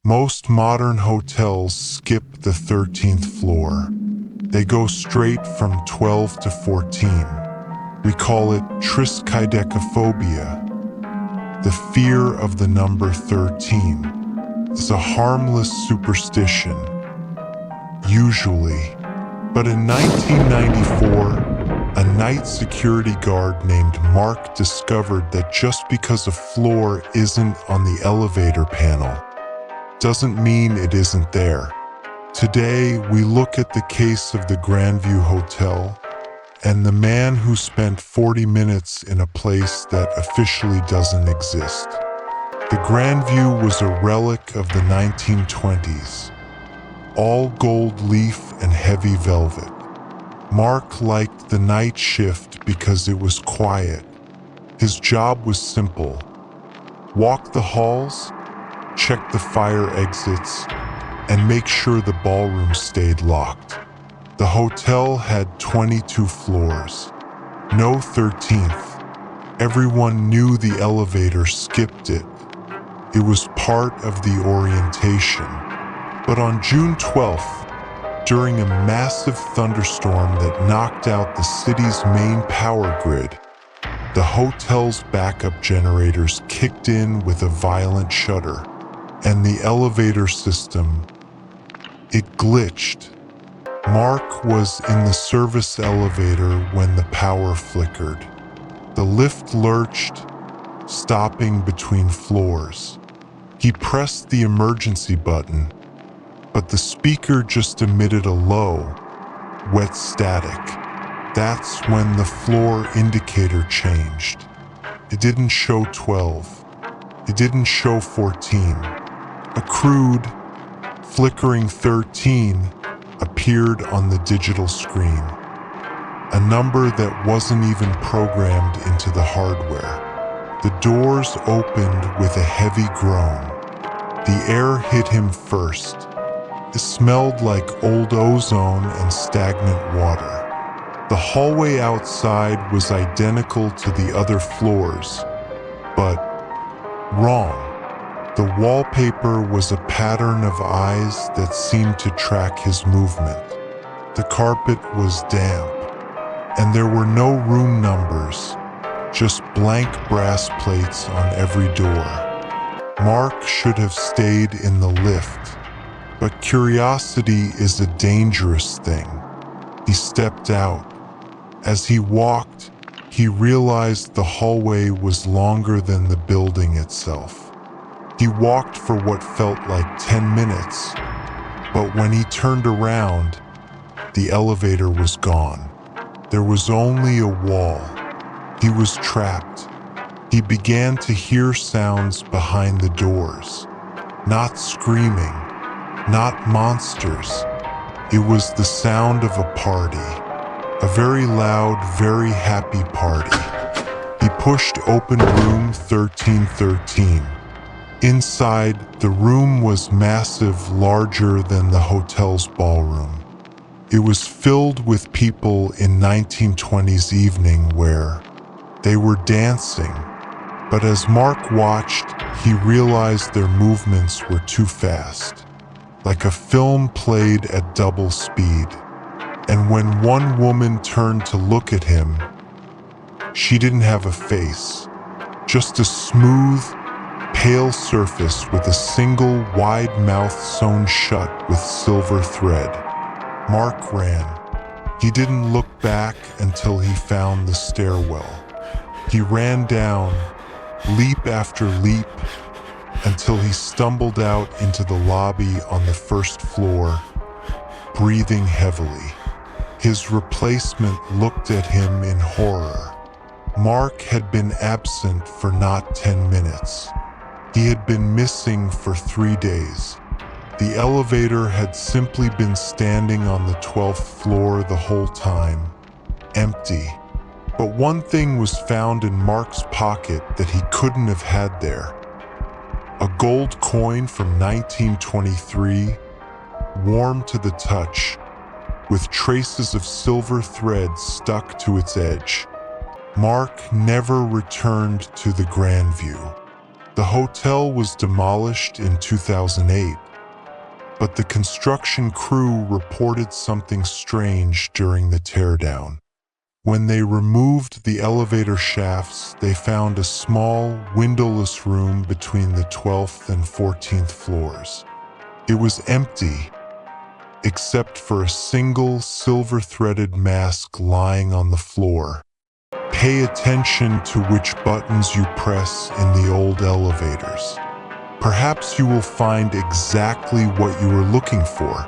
Most modern hotels skip the 13th floor. They go straight from 12 to 14. We call it triskaidekaphobia, the fear of the number 13. It's a harmless superstition, usually. But in 1994, a night security guard named Mark discovered that just because a floor isn't on the elevator panel doesn't mean it isn't there. Today, we look at the case of the Grandview Hotel and the man who spent 40 minutes in a place that officially doesn't exist. The Grandview was a relic of the 1920s, all gold leaf and heavy velvet. Mark liked the night shift because it was quiet. His job was simple: walk the halls, check the fire exits, and make sure the ballroom stayed locked. The hotel had 22 floors, no 13th. Everyone knew the elevator skipped it. It was part of the orientation. But on June 12th, during a massive thunderstorm that knocked out the city's main power grid, the hotel's backup generators kicked in with a violent shudder, and the elevator system, it glitched. Mark was in the service elevator when the power flickered. The lift lurched, stopping between floors. He pressed the emergency button, but the speaker just emitted a low, wet static. That's when the floor indicator changed. It didn't show 12. It didn't show 14. A crude, flickering 13 appeared on the digital screen, a number that wasn't even programmed into the hardware. The doors opened with a heavy groan. The air hit him first. It smelled like old ozone and stagnant water. The hallway outside was identical to the other floors, but wrong. The wallpaper was a pattern of eyes that seemed to track his movement. The carpet was damp, and there were no room numbers, just blank brass plates on every door. Mark should have stayed in the lift, but curiosity is a dangerous thing. He stepped out. As he walked, he realized the hallway was longer than the building itself. He walked for what felt like 10 minutes, but when he turned around, the elevator was gone. There was only a wall. He was trapped. He began to hear sounds behind the doors. Not screaming, not monsters. It was the sound of a party. A very loud, very happy party. He pushed open room 1313. Inside, the room was massive, larger than the hotel's ballroom. It was filled with people in 1920s evening wear. They were dancing, but as Mark watched, he realized their movements were too fast, like a film played at double speed. And when one woman turned to look at him, she didn't have a face, just a smooth, pale surface with a single wide mouth sewn shut with silver thread. Mark ran. He didn't look back until he found the stairwell. He ran down, leap after leap, until he stumbled out into the lobby on the first floor, breathing heavily. His replacement looked at him in horror. Mark had been absent for not 10 minutes. He had been missing for 3 days. The elevator had simply been standing on the 12th floor the whole time, empty. But one thing was found in Mark's pocket that he couldn't have had there. A gold coin from 1923, warm to the touch, with traces of silver thread stuck to its edge. Mark never returned to the Grandview. The hotel was demolished in 2008, but the construction crew reported something strange during the teardown. When they removed the elevator shafts, they found a small, windowless room between the 12th and 14th floors. It was empty, except for a single silver-threaded mask lying on the floor. Pay attention to which buttons you press in the old elevators. Perhaps you will find exactly what you were looking for.